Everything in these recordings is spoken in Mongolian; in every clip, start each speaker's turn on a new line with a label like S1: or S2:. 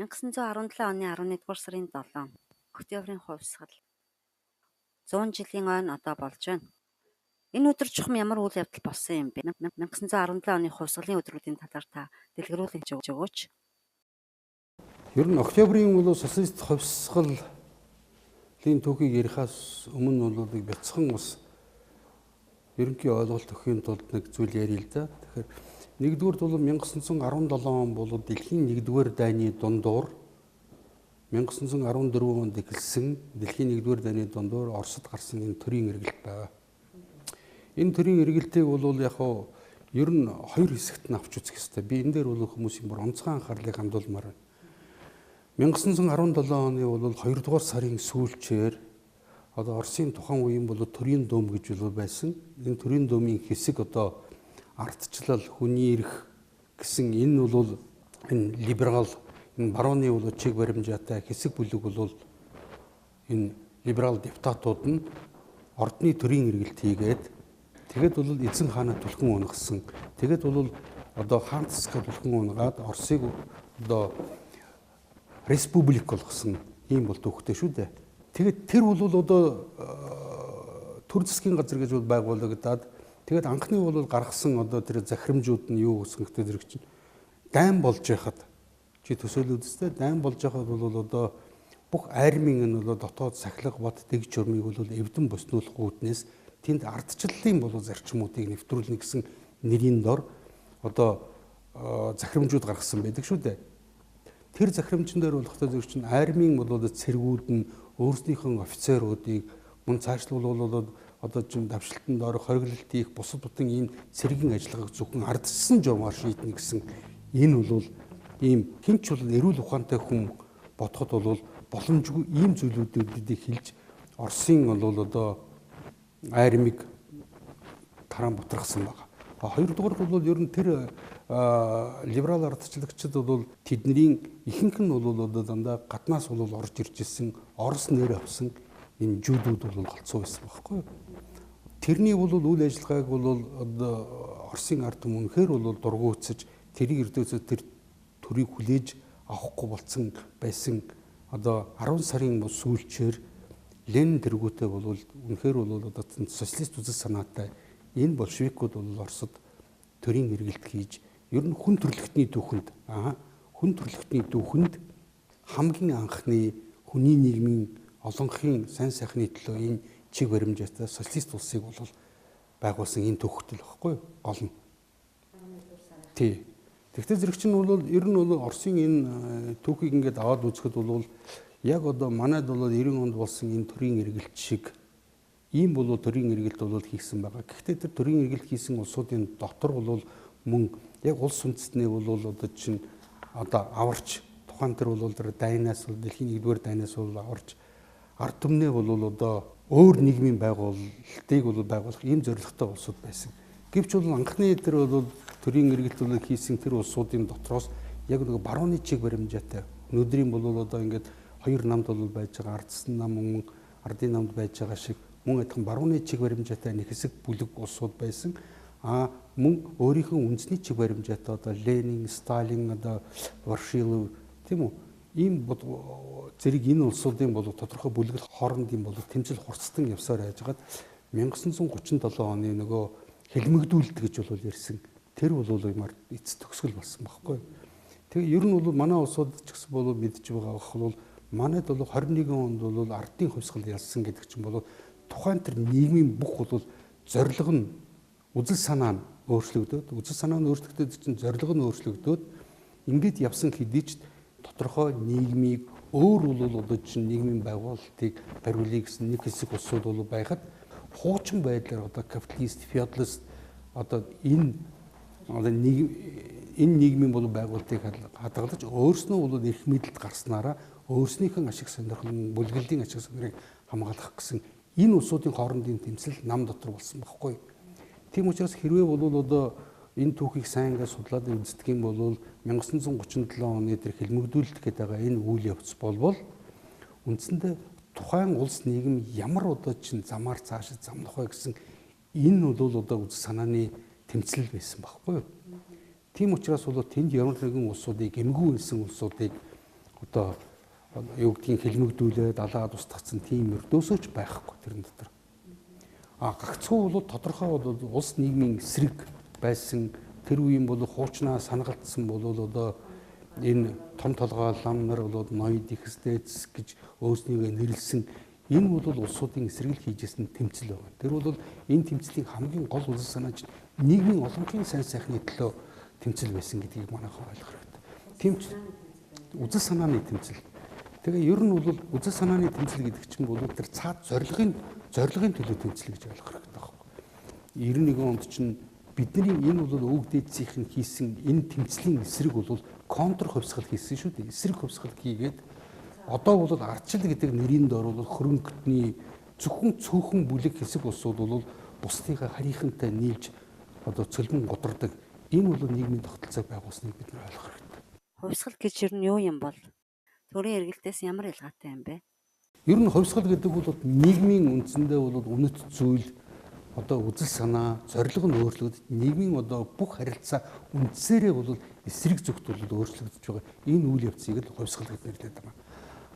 S1: 1917 оны 11-р сарын 7 октябрийн хувьсгал 100 жилийн ойн одоо болж байна. Энэ өдөр чухам ямар үйл явдал болсон юм бэ? 1917 оны хувьсгалын өдрүүдийн талаар та дэлгэрүүлэг өгөөч.
S2: Ер нь октябрийн социалист хувьсгалын түүхийг ярихаас өмнө бол бяцхан бас ерөнхий ойлголт өгөхийн тулд нэг зүйл ярил л да. Тэгэхээр нэгдүгээр бол 1917 он бол дэлхийн нэгдүгээр дайны дундуур 1914 онд эхэлсэн дэлхийн нэгдүгээр дайны дундуур Оросд гарсан энэ төрийн эргэлт байгаа. Энэ төрийн эргэлтийг бол яг ер нь хоёр хэсэгт нь авч үзэх хэрэгтэй. Би энэ дээр бол хүмүүсийн бүр онцгой анхаарлыг хандуулмаар байна. 1917 оны бол 2 дугаар сарын сүүлчээр Оросын тухайн үеийн төрийн дөм гэж байсан. Энэ төрийн дөмийн хэсэг ардчлал, хүний эрх гэсэн энэ бол энэ либерал, энэ барууны чиг баримжаатай хэсэг бүлэг бол энэ либерал депутатууд нь ордны төрийн эргэлт хийгээд тэгээд эзэн хаанаа түлхэн унгасан. Тэгээд хаан цэцгээ түлхэн унгаад Оросыг республик болгосон ийм түүхтэй шүү дээ. Тэгээд тэр төр засгийн газар гэж байгуулагдаад тэгээд анхны гаргасан тэр захирамжууд нь юу гэсэн хэвээр зэрэг чинь дайн болж байхад чи төсөөлөд үстэй дайн болж байхад бүх армийн нь дотоод сахилга бат дэг журмыг эвдэн боснуулах үүднээс тэнд ардчлалын зарчмуудыг нэвтрүүлнэ гэсэн нэрийн дор захирамжууд гаргасан байдаг шүү дээ. Тэр захирамжн дээр болохтой зэрэг чинь армийн цэргүүд нь өөрснийхөө офицеруудыг мөн цаашлуулаад давшилтанд орох, хориглолт хийх, бусад бүтэн ийм цэргийн ажиллагааг зөвхөн ардчсан журмаар шийднэ гэсэн энэ бол ийм хинч эрүүл ухаантай хүн бодоход боломжгүй ийм зүйлүүдийг хэлж Оросын армийг тараан бутрахсан байна. Хоёрдугаар ер нь тэр либерал ардчлагчид тэдний ихэнх нь дандаа гаднаас орж ирж ирсэн Орос нэр авсан энэ жүүдүүд голцоо байсан байхгүй юу. Тэрний үйл ажиллагааг Оросын ард түмэн үнэхээр дургуутсаж тэрийг эрдөөсөө тэр төрийг хүлээж авахгүй болсон байсан 10 сарын сүүлчээр Ленин тэргүүтээ үнэхээр социалист үзэл санаатай энэ большевикууд Оросд төрийн эргэлт хийж ер нь хүн төрөлхтний түүхэнд хамгийн анхны хүний нийгмийн олонхын сайн сайхны төлөө энэ чиг баримжаатай социалист улсыг байгуулсан энэ түүхтэй л баггүй гол нь. Тий. Тэгвэл зэрэг чинь ер нь Оросын энэ түүхийг ингээд аваад үзэхэд яг манайд 90 онд болсон энэ төрийн эргэлт шиг ийм төрийн эргэлт хийсэн байгаа. Гэхдээ тэр төрийн эргэлт хийсэн улсуудын дотор мөн яг улс үндэстний чинь аварч тухайн тэр дайнаас дэлхийн нэгдүгээр дайнаас аварч ард түмнээ өөр нийгмийн байгуулалтыг байгуулах ийм зорилготой улсууд байсан. Гэвч анхны тэр төрийн эргэлт хийсэн тэр улсуудын дотроос яг барууны чиг баримжаатай өнөөдрийн ингээд хоёр намд байж байгаа ардсан нам мөн ардын намд байж байгаа шиг мөн адилхан барууны чиг баримжаатай нэг хэсэг бүлэг улсууд байсан. Мөн өөрийнхөө үндэсний чиг баримжаатай Ленин, Сталин, Ворошилов тийм үү ийм зэрэг энэ улсуудын тодорхой бүлэгэл хоорондын тэмцэл хурцтан явсаар байжгаад 1937 оны нөгөө хэлмэгдүүлэлт гэж ярьсан. Тэр юмар эцэс төгсгөл болсон байхгүй. Тэгээ ер нь манай улсууд ч гэсэн мэдж байгаа манайд 21 онд ардын хувьсгал ялсан гэдэг чинь тухайн тэр нийгмийн бүх зорилго нь үзэл санаа нь өөрчлөгдөд чинь зорилго нь өөрчлөгдөд ингээд явсан хэдий ч тодорхой нийгмийг өөр чинь нийгмийн байгуулалтыг бариулъя гэсэн нэг хэсэг улсууд байхад хуучин байдлаар капиталист, феодалист энэ нийгмийн байгуулалтыг хадгалж өөрснөө эрх мэдэлд гарснараа өөрснийхэн ашиг сонирхлын бүлгэллийн ашиг сонирхлыг хамгаалах гэсэн энэ улсуудын хоорондын тэмцэл нам дотор болсон байхгүй. Тийм учраас хэрвээ энэ түүхийг сайн ингээд судлаад үздэг юм бол 1937 оны тэр хэлмэгдүүлэлт гэдэг байгаа энэ үйл явц болбол үндсэндээ тухайн улс нийгэм ямар чинь замаар цаашид замнах вэ гэсэн энэ үзэл санааны тэмцэл байсан байхгүй юу. Тийм учраас тэнд ямар нэгэн улсуудыг эмгүү хэлсэн улсуудыг одоо юу гэдгийг хэлмэгдүүлээд алаад устгацсан тийм өрдөөсөөч байхгүй тэрэн дотор. Гагцхүү бол тодорхой бол улс нийгмийн эсрэг байсан тэр үеийн бол хуучнаа санагалдсан бол одоо энэ том толгой лам нар бол ноёд ихсдээц гэж өөснийгөө нэрлсэн энэ бол улсуудын эсрэг хийжсэн тэмцэл байна. Тэр бол энэ тэмцлийн хамгийн гол үзэл санаач нийгмийн олонхын сайн сайхны төлөө тэмцэл байсан гэдгийг манайхан ойлгох хэрэгтэй. Тэмцэл үзэл санааны тэмцэл. Тэгээ ер нь бол үзэл санааны тэмцэл гэдэг чинь бол тэр цаад зорилгын төлөө тэмцэл гэж ойлгох хэрэгтэй байхгүй. 91 онд чинь бидний энэ бол өвөг дээдсийнх нь хийсэн энэ тэмцлийн эсрэг бол контр хувьсгал хийсэн шүү дээ. Эсрэг хувьсгал хийгээд одоо бол ардчил гэдэг нэрийн дор бол хөрөнгөний зөвхөн цөөхөн бүлэг хэсэг улсууд бол бусдынхаа харийнхантай нийлж одоо цөлмөн гудрадаг. Энэ бол нийгмийн тогтолцоог байгуулсныг бид нар ойлгох хэрэгтэй.
S1: Хувьсгал гэж ер нь юу юм бол? Төрийн эргэлтээс ямар ялгаатай юм бэ?
S2: Ер нь хувьсгал гэдэг бол нийгмийн үндсэндээ бол үнэт зүйл одоо үзэл санаа, зорилго нь өөрчлөгдөж нийгмийн одоо бүх харилцаа үндсээрээ бол эсрэг зүгт бол өөрчлөгдөж байгаа. Энэ үйл явцыг л хувьсгал гэж нэрлэдэг юм.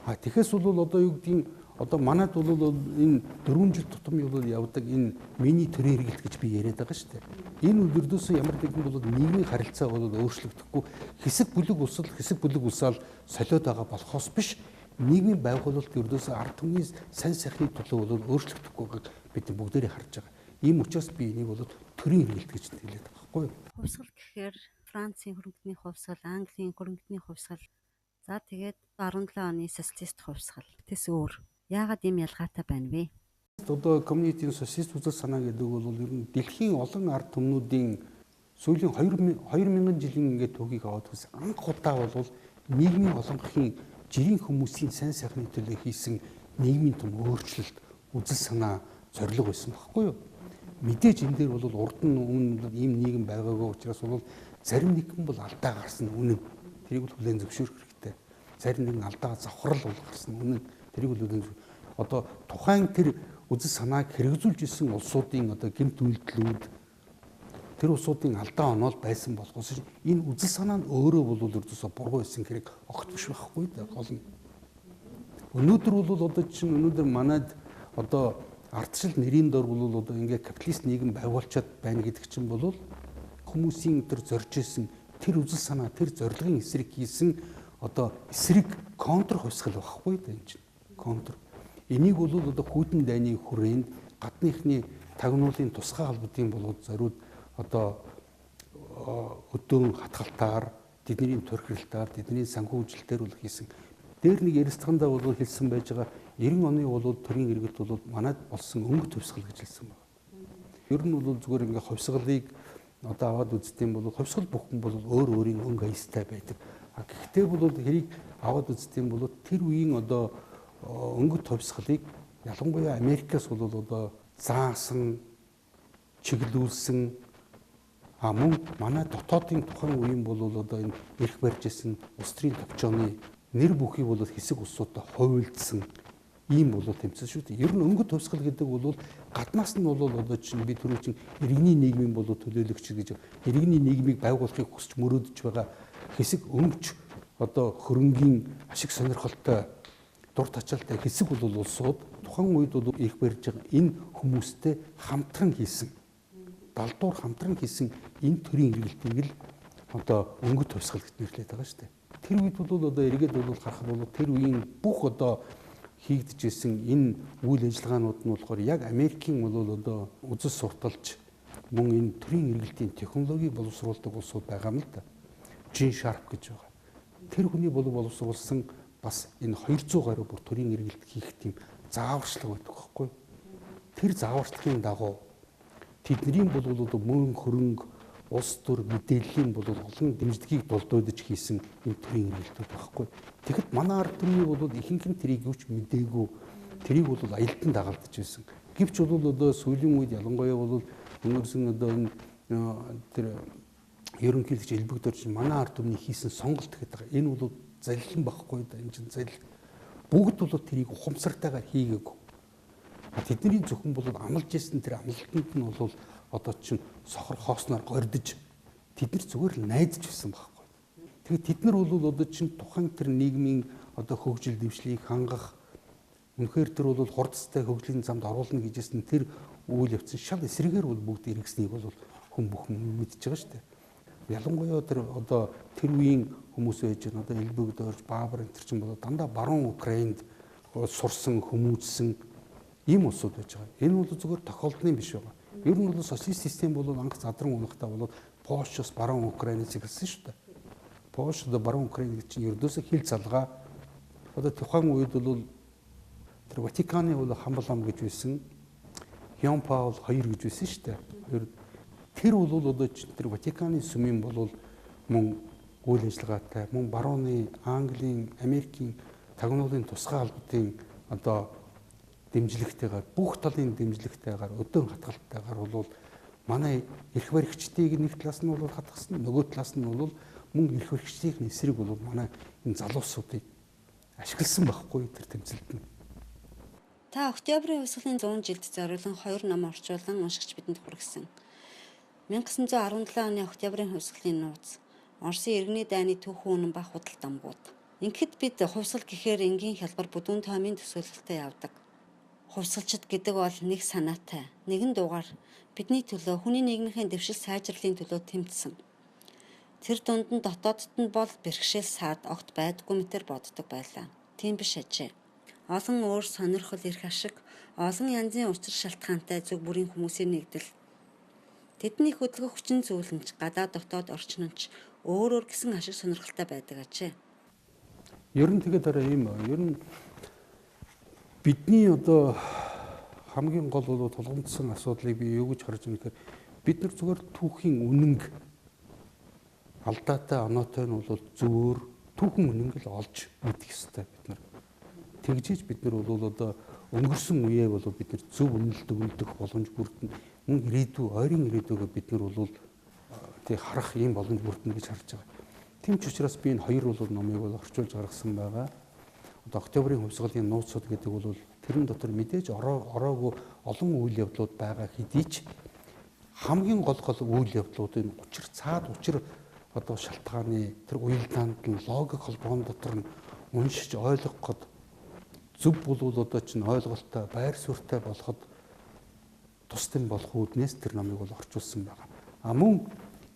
S2: Тэгэхээс бол одоо юу гэдгийг одоо манайд бол энэ 4 жил тутам явдаг энэ миний төрийн эргэлт гэж би яриад байгаа шүү дээ. Энэ үрдөөсөө ямар нэгэн бол нийгмийн харилцаа бол өөрчлөгдөхгүй хэсэг бүлэг усаал солиод байгаа болохоос биш нийгмийн байгуулалт үрдөөсөө ард түмний сайн сайхны төлөө бол өөрчлөгдөхгүйг бид бүгдээрээ харж байгаа. Ийм учраас би энийг бол төрийн эргэлт гэж хэлээд байгаа байхгүй юу?
S1: Хувьсгал гэхээр Францын хөрөнгөний хувьсгал, Английн хөрөнгөний хувьсгал, за тэгээд 17 оны социалист хувьсгал. Тэс өөр. Яагаад ийм ялгаатай байна вэ?
S2: Одоо коммунистийн социалист үзэл санаа гэдэг бол ер нь дэлхийн олон ард түмнүүдийн сүүлийн 2000 жилийн ингээд төгийг аваад үзсэн. Анх удаа бол нийгмийн олонхын жирийн хүмүүсийн сайн сайхны төлөө хийсэн нийгмийн том өөрчлөлт үзэл санаа зорилго байсан байхгүй юу? Мэдээж энэ дээр бол урд нь өмнө ийм нийгэм байгаагүй учраас бол зарим нэгэн бол алдаа гарсан үнэн. Тэрийг бол хүлээн зөвшөөрөх хэрэгтэй. Зарим нэгэн алдаа завхрал бол гарсан үнэн. Тэрийг бол хүлээн одоо тухайн тэр үзэл санааг хэрэгжүүлж исэн улсуудын одоо гэмт үйлдэлүүд тэр улсуудын алдаа оноол байсан болохоос энэ үзэл санаа нь өөрөө бол ердөөсө буруу байсан хэрэг огт биш байхгүй дээ гол нь. Өнөөдөр бол одоо чинь манайд одоо ардчил нэрийн дор бол одоо ингээ капиталист нийгэм байгуулчаад байна гэдэг чинь бол хүмүүсийн тэр зорж исэн тэр үзэл санаа тэр зорилгын эсрэг хийсэн одоо эсрэг контр хувьсгал байхгүй да энэ чинь контр. Энийг бол одоо хүйтэн дайны хүрээнд гадныхны тагнуулын тусгай холбоотын болоод зориуд одоо өдөөн хатгалтаар тэдний төрхрэлтээр тэдний санхүүжилтээр бол хийсэн. Дээр нэг ярилцлагандаа бол хэлсэн байж байгаа 90 оны бол төрийн эргэлт бол манайд болсон өнгөт хувьсгал гэж хэлсэн байна. Ер нь бол зүгээр ингээ хувьсгалыг одоо аваад үздэм бол хувьсгал бүхэн бол өөр өөрийн өнгө аястай байдаг. Гэхдээ бол хэрийг аваад үздэм бол тэр үеийн одоо өнгөт хувьсгалыг ялангуяа Америкаас бол одоо заасан, чиглүүлсэн мөн манай дотоодын тухайн үеийн бол одоо энэ эрх барьж исэн улс төрийн төвчөөний нэр бүхий бол хэсэг улсуудаа хувилдсан ийм бол тэмцэл шүү дээ. Ер нь өнгөт хувьсгал гэдэг бол гаднаас нь бол одоо чинь би түрүү чинь иргэний нийгмийн бол төлөөлөгч гэж иргэний нийгмийг байгуулахыг хүсч мөрөөдөж байгаа хэсэг өмч одоо хөрөнгийн ашиг сонирхолтой дур тачаалтай хэсэг бол улсууд тухайн үед бол эрх барьж байгаа энэ хүмүүстэй хамтран хийсэн далдуур хамтран хийсэн энэ төрлийн эргэлтийг л одоо өнгөт хувьсгал гэж нэрлэдэг байгаа шүү дээ. Тэр үед бол одоо эргээд бол харах бол тэр үеийн бүх одоо хийгдэжсэн энэ үйл ажиллагаанууд нь болохоор яг Америкийн бол одоо үзэл сурталж мөн энэ төрлийн эргэлтийн технологиг боловсруулдаг улсууд байгаа юм л да. Жин Шарп гэж байгаа. Тэр хүний боловсруулсан бас энэ 200 гаруй бүр төрлийн эргэлт хийх тийм зааварчлага байдаг байхгүй. Тэр зааварчлагын дагуу тэдний бол одоо мөн хөрөнгө улс төр мэдээллийн бол олон дэмжлэгийг дулдуулж хийсэн энэ төрлийн эргэлтүүд байхгүй. Тэгэхэд манай ард түмний бол ихэнх нь тэрийг юуч мэдээгүй тэрийг бол аялдан дагалдаж байсан. Гэвч бол одоо сүүлийн үед ялангуяа бол өнгөрсөн одоо энэ тэр ерөнхийлөгч Элбэг дорж манай ард түмний хийсэн сонголт гэдэг. Энэ бол залилан байхгүй да энэ чинь залил. Бүгд бол тэрийг ухамсартайгаар хийгээгүй. Тэдний зөвхөн бол амлаж ирсэн тэр амлалтанд нь бол одоо чинь сохор хоосноор гордож тэд нар зүгээр л найдаж байсан байхгүй. Тэгээд тэд нар бол одоо чинь тухайн тэр нийгмийн одоо хөгжил дэвшлийг хангах үнэхээр тэр бол хурдтай хөгжлийн замд оруулна гэжсэн тэр үйл явц шал эсрэгээр бол бүгд эргэснийг бол хүн бүхэн мэдж байгаа шүү дээ. Ялангуяа тэр одоо тэр үеийн хүмүүс байж байгаа одоо Элбэгдорж, Баабар энэ чинь бол дандаа баруун Украинд сурсан, хүмүүжсэн ийм улсууд байж байгаа. Энэ бол зөвхөн тохиолдны биш байгаа. Ер нь бол социалист систем бол анх задран унахтаа бол Польшоос баруун Украинаас ирсэн шүү дээ. Польш одоо баруун Украин чинь ердөөсөө хил залгаа одоо тухайн үед бол тэр Ватиканы бол хамбалам гэж байсан. Ян Паул 2 гэж байсан шүү дээ. Тэр бол одоо тэр Ватиканы сүмийн бол мөн үйл ажиллагаатай, мөн барууны Английн, Америкийн тагнуулын тусгай албадын одоо дэмжлэгтэйгээр бүх талын дэмжлэгтэйгээр өдөөн хатгалтайгаар бол манай эрх баригчдыг нэг талаас нь бол хатгасан, нөгөө талаас нь бол мөн эрх баригчдын эсрэг бол манай энэ залуусуудыг ашигласан байхгүй тэр тэмцэлд нь.
S1: Та Октябрийн хувьсгалын 100 жилд зориулан 2 ном орчуулан уншигч бидэнд хүргэсэн. 1917 оны Октябрийн хувьсгалын нууц, Оросын иргэний дайны түүхэн үнэн ба худал дамгууд. Ингээд бид хувьсгал гэхээр энгийн хялбар бүдүүн тоймын төсөөлөлтөд явдаг. Хувьсгалчид гэдэг бол нэг санаатай, нэгэн дуугаар бидний төлөө, хүний нийгмийн дэвшил сайжруулалтын төлөө тэмцсэн. Тэр дунд нь дотоодд нь бол бэрхшээл саад огт байдгүй мэтэр боддог байлаа. Тийм биш ажээ. Олон өөр сонирхол эрх ашиг, олон янзын учир шалтгаантай зөв бүрийн хүмүүсийн нэгдэл. Тэдний хөдөлгөх хүчин зүйл нь ч гадаад дотоод орчин нь ч өөр гэсэн ашиг сонирхолтой байдаг ажээ.
S2: Ер нь тэгээд арай ийм ер нь бидний одоо хамгийн гол бол тулгамдсан асуудлыг би юу гэж харж байна гэхээр бид нар зүгээр түүхийн үнэнг алдаатай оноотой нь бол зөвөр түүхэн үнэнг л олж мэдэх ёстой бид нар. Тэгжиж бид нар бол одоо өнгөрсөн үеэ бол бид нар зөв үнэлт өгөх боломж бүрдэн мөн ирээдүй ойрын ирээдүйгээ бид нар бол тэг харах ийм боломж бүрдэн гэж харж байгаа. Тийм ч учраас би энэ хоёр бол номыг бол орчуулж гаргасан байгаа. Одоо Октябрийн хувьсгалын нууцуд гэдэг бол тэрэн дотор мэдээж ороогүй олон үйл явдлууд байгаа хэдий ч хамгийн гол үйл явдлуудын учир цаад учир одоо шалтгааны тэр уялдаанд нь логик холбоон дотор нь уншиж ойлгох зөв бол одоо чинь ойлголттой байр суурьтай болоход тусдын болох үүднээс тэр номыг бол орчуулсан байгаа. Мөн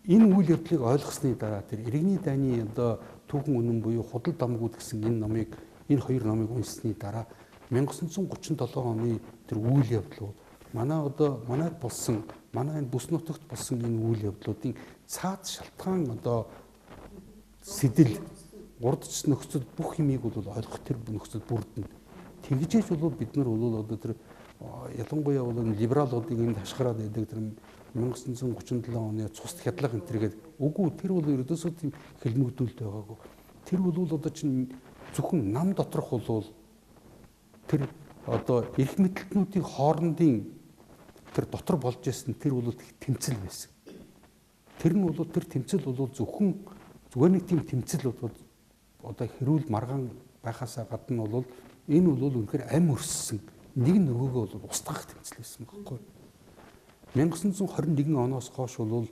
S2: энэ үйл явдлыг ойлгосны дараа тэр иргэний дайны одоо түүхэн үнэн буюу худал дамгууд гэсэн энэ хоёр номыг уншсны дараа 1937 оны тэр үйл явдлууд манайд болсон манай энэ бүс нутагт болсон энэ үйл явдлуудын цаад шалтгаан одоо сэтэл урдч нөхцөл бүх юмыг бол ойлгох тэр нөхцөл бүрдэн. Тэгжээж бол бид нар бол одоо тэр ялангуяа бол либералуудыг энд хашгираад байдаг тэр 1937 оны цус хядлага энэ төргээд үгүй тэр бол ердөөсөө тийм хэлмэгдүүлэлт байгаагүй. Тэр бол одоо чинь зөвхөн нам доторх бол тэр одоо эрх мэдлтнүүдийн хоорондын тэр дотор болж ирсэн тэр бол тэмцэл байсан. Тэр нь бол тэр тэмцэл бол зүгээр нэг тийм тэмцэл бол одоо хэрүүл маргаан байхаасаа гадна бол энэ бол үнэхээр ам өрссөн нэг нөгөөгөө бол устгах тэмцэл байсан байхгүй. 1921 оноос хойш бол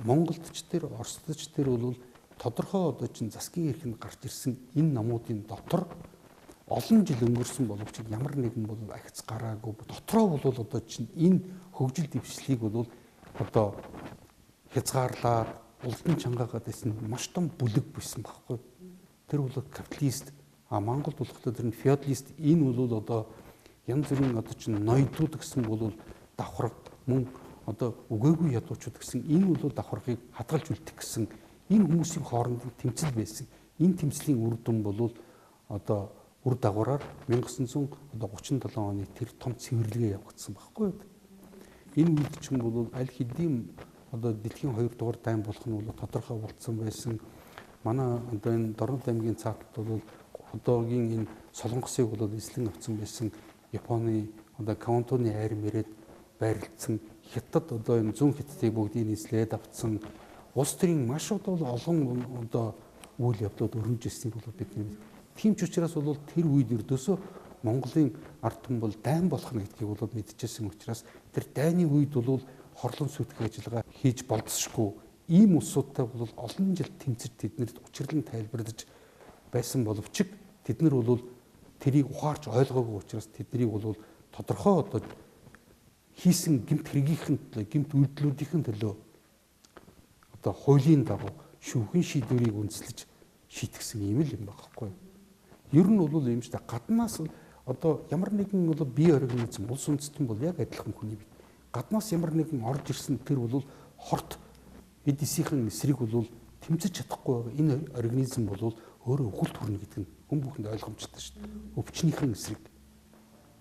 S2: Монголд ч тэр Оросд ч тэр бол тодорхой одоо чинь засгийн эрхэнд гарч ирсэн энэ намуудын дотор олон жил өнгөрсөн боловч ямар нэгэн бол агц гараагүй дотроо бол одоо чинь энэ хөгжил дэвшлийг бол одоо хязгаарлаад улдан чангаагаад байсан маш том бүлэг байсан байхгүй. Тэр бол капиталист Монгол болохтой тэр нь феодалист энэ бол одоо янз бүрийн одоо чинь ноёдууд гэсэн бол давхар мөн одоо үгээгүй ядуучууд гэсэн энэ бол давхаргыг хадгалж үлдэх гэсэн энэ хүмүүсийн хоорондын тэмцэл байсан. Энэ тэмцлийн үр дүн бол одоо үр дагавраар 1937 оны тэр том цэвэрлэгээ явагдсан байхгүй юу? Энэ үед чинь бол аль хэдийн одоо дэлхийн 2 дугаар дайн болох нь бол тодорхой болцсон байсан. Манай одоо энэ Дорнод аймгийн цаатад бол одоогийн энэ Солонгосыг бол эслэн авсан байсан Японы одоо Кантоны айр мэрэд байрлалцсан Хятад одоо энэ зүүн Хятадыг бүгдийг эслээд авцсан улс төрийн маш олон одоо үйл явдлууд өрнөж ирснийг бол бид нэг тийм ч учраас бол тэр үед ердөөсөө Монголын ард түмэн бол дайн болох нь гэдгийг бол мэдчихсэн учраас тэр дайны үед бол хорлон сүйтгэх ажиллагаа хийж болцсохгүй ийм улсуудтай бол олон жил тэмцэж тэднэрт учирлан тайлбарлаж байсан боловч тэд нар бол тэрийг ухаарч ойлгоогүй учраас тэднийг бол тодорхой одоо хийсэн гэмт хэргийнхэн төлөө, гэмт үйлдэлүүдийн төлөө одоо хуулийн дагуу шүүхийн шийдвэрийг үндэслэж шийтгсэн юм л юм байхгүй. Ер нь бол юм шүү дээ. Гаднаас одоо ямар нэгэн бол бие организм улс үндэстэн бол яг адилхан хүний бие. Гаднаас ямар нэгэн орж ирсэн тэр бол хорт эд эсийнхэн эсрэг бол тэмцэж чадахгүй байгаа. Энэ организм бол өөрөө өвгөлт хүрнэ гэдэг нь хүн бүхэнд ойлгомжтой шүү дээ. Өвчнийхэн эсрэг.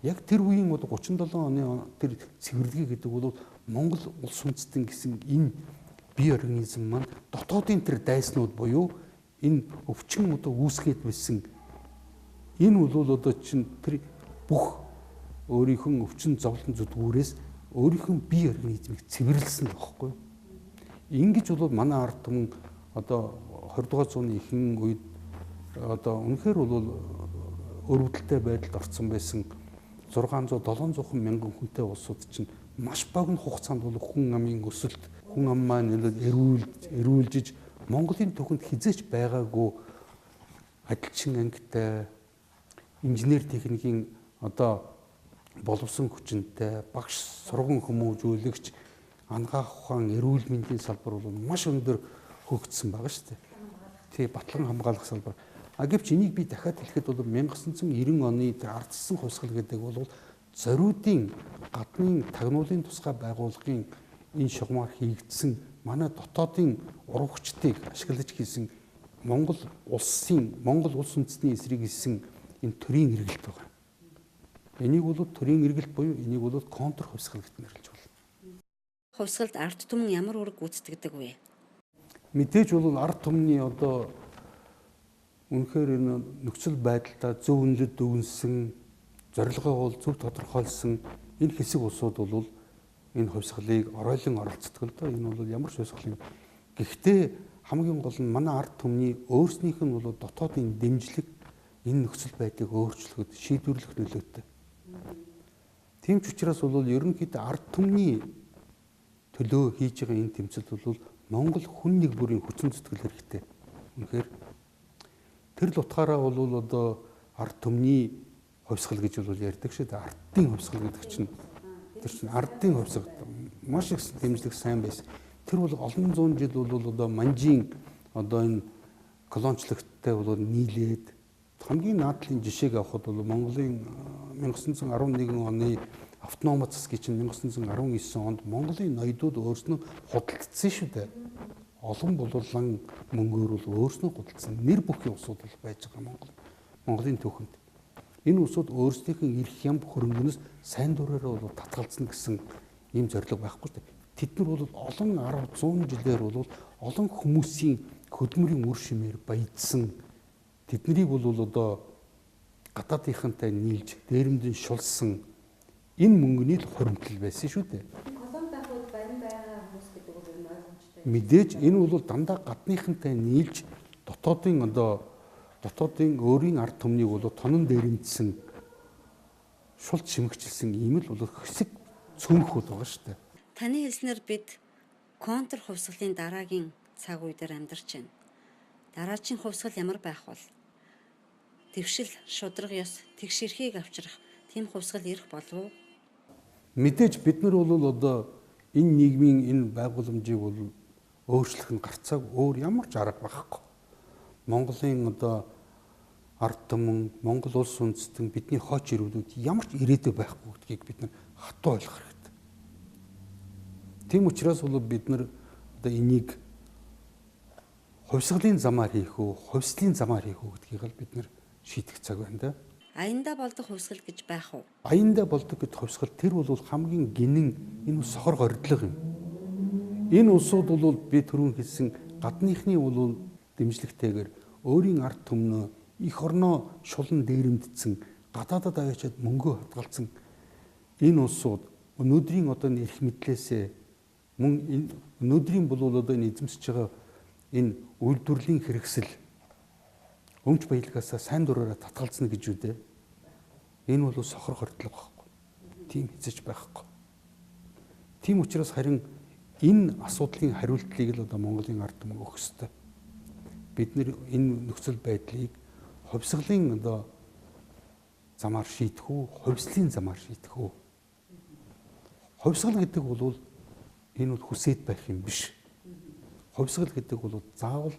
S2: Яг тэр үеийн 37 оны тэр цэвэрлэгээ гэдэг бол Монгол улс үндэстэн гэсэн энэ бие организм маань дотоодын тэр дайснууд буюу энэ өвчин одоо үүсгээд байсан энэ бол одоо чинь тэр бүх өөрийнхөө өвчин зовлон зүдгүүрээс өөрийнхөө бие организмыг цэвэрлсэн байхгүй. Ингэж бол манай ард түмэн одоо 20 дугаар зууны ихэнх үед одоо үнэхээр бол өрөвдөлтэй байдалд орсон байсан 600-700 мянган хүнтэй улсууд чинь маш богино хугацаанд бол хүн амын өсөлт, хүн ам маань эрүүлжиж Монголын түүхэнд хизээч байгаагүй адилчин ангитай инженер техникийн одоо боловсон хүчинтэй багш сургууль хүмүүжүүлэгч ангаах ухаан эрүүл мэндийн салбар бол маш өндөр хөгжсөн байгаа шүү дээ. Тий, батлан хамгаалах салбар. Гэвч энийг би дахиад хэлэхэд бол 1990 оны тэр ардчсан хувьсгал гэдэг бол зориудын гадны тагнуулын тусгай байгууллагын энэ шугамар хийгдсэн манай дотоодын урвагчдыг ашиглаж хийсэн Монгол улс үндэстний эсрэг хийсэн энэ төрийн эргэлт байгаа. Энийг бол төрийн эргэлт буюу энийг бол контр хувьсгал гэж нэрлэж байна.
S1: Хувьсгалд ард түмэн ямар үүрэг гүйцэтгэдэг вэ?
S2: Мэдээж бол ард түмний одоо үнэхээр энэ нөхцөл байдалтай зөв үнэлэлт өгнсөн, зорилгоо бол зөв тодорхойлсон энэ хэсэг улсууд бол энэ хувьсгалыг оройлон оролцдог л доо. Энэ бол ямар ч хувьсгал юм. Гэхдээ хамгийн гол нь манай ард түмний өөрснийх нь бол дотоодын дэмжлэг энэ нөхцөл байдлыг өөрчлөхөд шийдвэрлэх нөлөөтэй. Тийм ч учраас бол ерөнхийдөө ард түмний төлөө хийж байгаа энэ тэмцэлд бол Монгол хүн нэг бүрийн хүчин зүтгэл хэрэгтэй. Үнэхээр тэр л утгаараа бол одоо ард түмний хувьсгал гэж бол ярьдаг шүү дээ. Ардын хувьсгал гэдэг чинь тэр чинь ардын хувьсгал маш их дэмжлэг сайн байсан. Тэр бол олон зуун жил бол одоо манжийн одоо энэ колоничлогттой бол нийлээд хамгийн наадлын жишээг авахад бол Монголын 1911 оны автономи засгийн чинь 1919 онд Монголын ноёдууд өөрснөө худалдсан шүү дээ. Олон булуулан мөнгөөр бол өөрснөө худалдсан нэр бүхий усуд бол байж байгаа Монголын түүхэнд. Энэ усуд өөрсдийнхээ эрх ям хөрөнгөнөөс сайн дураараа бол татгалзна гэсэн ийм зорилго байхгүй шүү дээ. Тэд нар бол олон 10 100 жилээр бол олон хүмүүсийн хөдөлмөрийн үр шимээр баяжсан. Тэднийг бол одоо гадаадынхантай нийлж дээрэмдэн шулсан энэ мөнгөний л хуримтлал байсан шүү дээ.
S1: Колон байхуд барин байгаа хүмүүс гэдэг бол энэ ойлгомжтой.
S2: Мэдээж энэ бол дандаа гадныхантай нийлж дотоодын өөрийн ард түмнийг бол тонон дээрэмдсэн шулт шимэгчилсэн ийм л бол хэсэг цөөнхүүд байгаа шүү дээ.
S1: Таны хэлснээр бид контр хувьсгалын дараагийн цаг үе дээр амьдарч байна. Дараагийн хувьсгал ямар байх вэ? Дэвшил, шудраг ёс, тэгш эрхийг авчрах тийм хувьсгал ирэх болов уу?
S2: Мэдээж бид нар бол одоо энэ нийгмийн энэ байгууламжийг бол өөрчлөх нь гарцааг өөр ямар ч арга байхгүй. Монголын одоо ард түмэн, Монгол улс үндэстэн бидний хооч ирүүлүүд ямар ч ирээдүй байхгүй гэдгийг бид нар хатуу ойлгох хэрэгтэй. Тийм учраас бол бид нар одоо энийг хувьсгалын замаар хийх үү, хувьслын замаар хийх үү гэдгийг л бид нар шийдэх цаг байна да.
S1: Аяндаа болдог хувьсгал гэж байх уу?
S2: Аяндаа болдог гэдэг хувьсгал тэр бол хамгийн гинэн энэ сохор гордлого юм. Энэ улсууд бол би түрүүн хэлсэн гадныхны бол дэмжлэгтэйгээр өөрийн ард түмнөө их орноо шулан дээрэмдсэн гадаадад аваачаад мөнгөө хадгалсан энэ улсууд өнөөдрийн одоо эрх мэдлээсээ мөн өнөөдрийн бол одоо энэ эзэмсэж байгаа энэ үйлдвэрлэлийн хэрэгсэл өмч баялгаасаа сайн дураараа татгалзна гэж үү дээ. Энэ бол сохор хордлого байхгүй. Тийм хэзэж байхгүй. Тийм учраас харин Энэ асуудлын хариултыг л одоо Монголын ард түмэн өгөх ёстой. Бид нэр энэ нөхцөл байдлыг хувьсгалын одоо замаар шийдэх үү, хувьслын замаар шийдэх үү? Хувьсгал гэдэг бол энэ бол хүсээд байх юм биш. Хувьсгал гэдэг бол заавал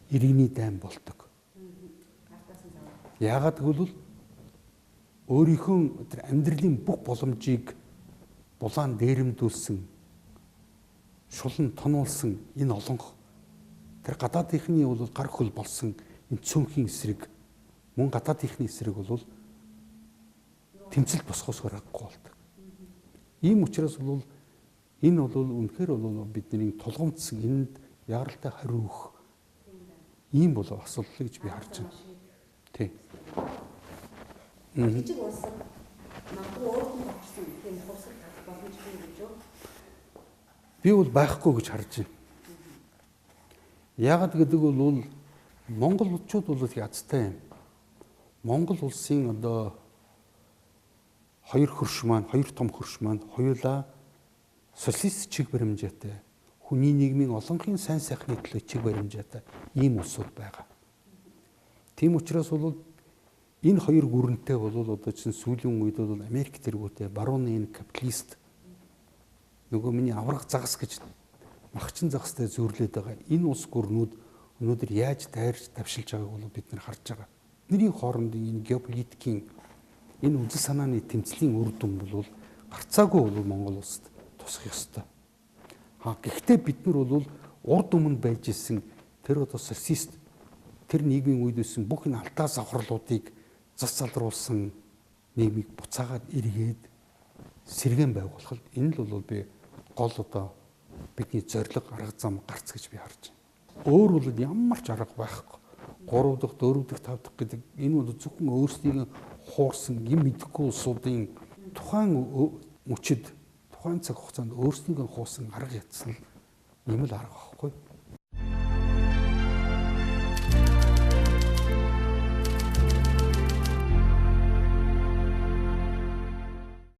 S2: иргэний дайн болдог. Яагаад гэвэл өөрийнхөө тэр амьдралын бүх боломжийг булаан дээрэмдүүлсэн, шулан тонуулсан энэ олонх тэр гадаадынхны бол гар хөл болсон энэ цөөнхийн эсрэг, мөн гадаадынхны эсрэг бол тэмцэлд босгохоос гарахгүй болдог. Ийм учраас бол энэ бол үнэхээр бол бидний тулгамдсан энд яаралтай хариу өгөх ийм бол асуудал гэж би харж байна. Тий.
S1: Жижиг улсад магадгүй өөртөө орсон тийм хувьсгал татах боломжтой гэж юу?
S2: Би бол байхгүй гэж харж байна. Яагаад гэдэг бол монголчууд бол язтай юм. Монгол улсын одоо хоёр том хөрш маань хоёулаа социалист чиг баримжаатай, хүний нийгмийн олонхын сайн сайхны төлөө чиг баримжаатай ийм улсууд байгаа. Тийм учраас бол энэ хоёр гүрэнтэй бол одоо чинь сүүлийн үед бол Америк тэргүүтэй барууны энэ капиталист нөгөө миний аврах загас гэж махчин загастай зөөрлөд байгаа энэ улс гүрнүүд өнөөдөр яаж дайрч давшилж байгааг бол бид нар харж байгаа. Бидний хоорондын энэ геополитикийн энэ үзэл санааны тэмцлийн үр дүн бол гарцаагүй бол Монгол улсад тусах ёстой. Гэхдээ бид нар бол урд өмнө байж исэн тэр одоо социалист тэр нийгмийн үед өссөн бүх энэ алдаа завхарлуудыг зас залруулсан нийгмийг буцаагаад эргээд сэргэн байгуулах энэ л бол би гол одоо бидний зорилго арга зам гарц гэж би харж байна. Өөр бол ямар ч арга байхгүй. 3 дахь, 4 дахь, 5 дахь гэдэг энэ бол зөвхөн өөрсдийн хуурсан юм мэдэхгүй улсуудын тухайн мөчид тухайн цаг хугацаанд өөрсдийн хуусан арга ятсан юм л арга байхгүй.